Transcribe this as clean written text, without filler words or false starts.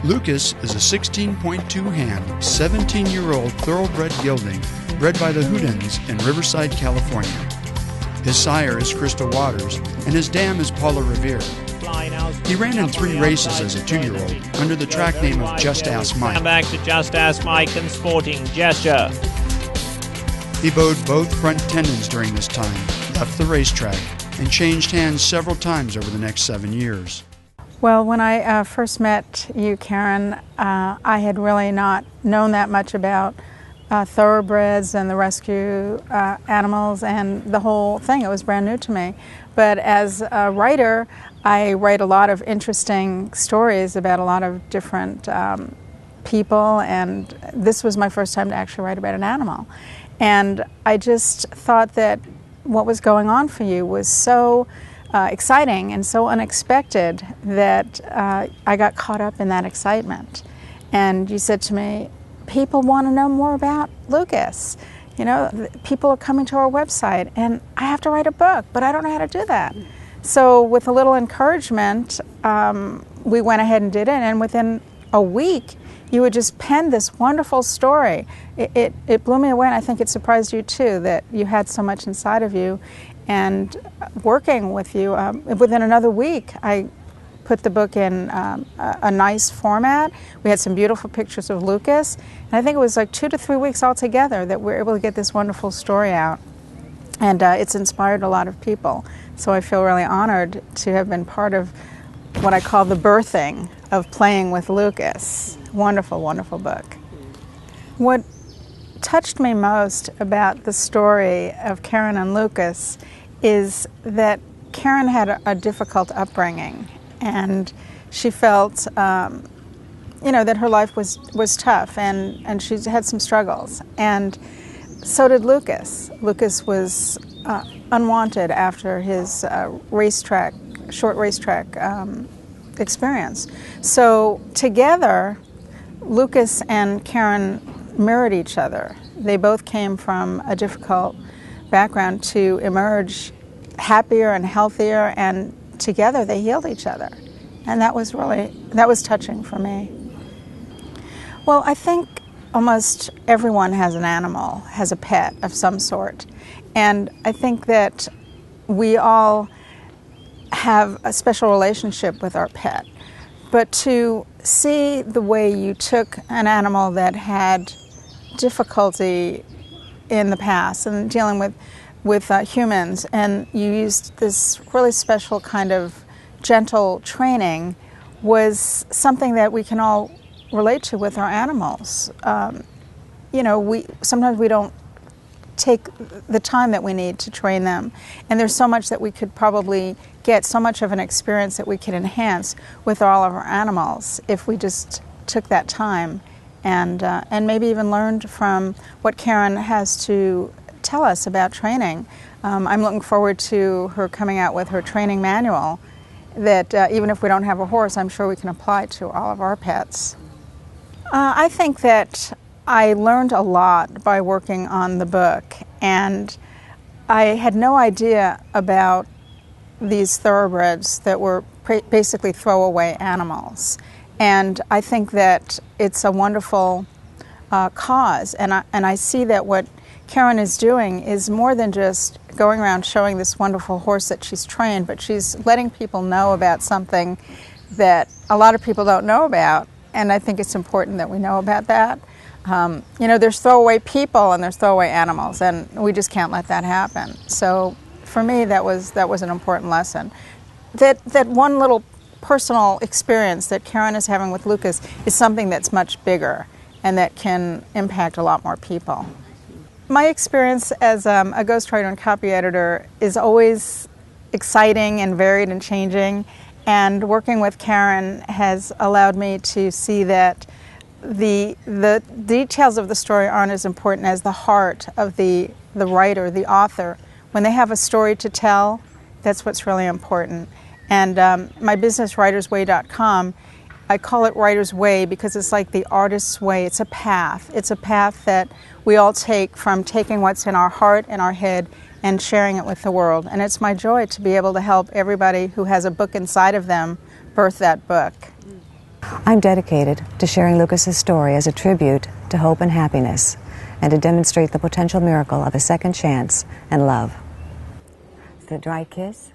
Lukas is a 16.2 hand, 17-year-old thoroughbred gelding bred by the Houdins in Riverside, California. His sire is Crystal Waters, and his dam is Paula Revere. He ran in 3 races as a 2-year-old under the track name of Just Ask Mike. Come back to Just Ask Mike and Sporting Gesture. He bowed both front tendons during this time, left the racetrack, and changed hands several times over the next 7 years. Well, when I first met you, Karen, I had really not known that much about thoroughbreds and the rescue animals and the whole thing. It was brand new to me. But as a writer, I write a lot of interesting stories about a lot of different people, and this was my first time to actually write about an animal. And I just thought that what was going on for you was so exciting and so unexpected that I got caught up in that excitement. And you said to me, people want to know more about Lukas. You know, people are coming to our website and I have to write a book, but I don't know how to do that. So with a little encouragement, we went ahead and did it, and within a week, you would just pen this wonderful story. It blew me away, and I think it surprised you too, that you had so much inside of you. And working with you, within another week, I put the book in a nice format. We had some beautiful pictures of Lukas, and I think it was like 2 to 3 weeks altogether that we were able to get this wonderful story out. And it's inspired a lot of people. So I feel really honored to have been part of what I call the birthing of Playing with Lukas. Wonderful, wonderful book. What touched me most about the story of Karen and Lukas is that Karen had a difficult upbringing, and she felt, that her life was tough, and she had some struggles. And so did Lukas. Lukas was unwanted after his short racetrack experience. So together, Lukas and Karen mirrored each other. They both came from a difficult background to emerge happier and healthier, and together they healed each other. And that was touching for me. Well, I think almost everyone has an animal, has a pet of some sort. And I think that we all have a special relationship with our pet. But to see the way you took an animal that had difficulty in the past and dealing with humans, and you used this really special kind of gentle training, was something that we can all relate to with our animals. Sometimes we don't take the time that we need to train them, and there's so much that we could probably get, so much of an experience that we could enhance with all of our animals if we just took that time and maybe even learned from what Karen has to tell us about training. I'm looking forward to her coming out with her training manual that even if we don't have a horse, I'm sure we can apply to all of our pets. I think that I learned a lot by working on the book, and I had no idea about these thoroughbreds that were basically throwaway animals. And I think that it's a wonderful cause, and I see that what Karen is doing is more than just going around showing this wonderful horse that she's trained, but she's letting people know about something that a lot of people don't know about, and I think it's important that we know about that. There's throwaway people and there's throwaway animals, and we just can't let that happen. So for me, that was an important lesson. That one little personal experience that Karen is having with Lukas is something that's much bigger and that can impact a lot more people. My experience as a ghostwriter and copy editor is always exciting and varied and changing, and working with Karen has allowed me to see that the details of the story aren't as important as the heart of the writer, the author. When they have a story to tell, that's what's really important. And my business, writersway.com, I call it Writer's Way because it's like the artist's way. It's a path. It's a path that we all take from taking what's in our heart and our head and sharing it with the world. And it's my joy to be able to help everybody who has a book inside of them birth that book. I'm dedicated to sharing Lukas's story as a tribute to hope and happiness, and to demonstrate the potential miracle of a second chance and love. The dry kiss.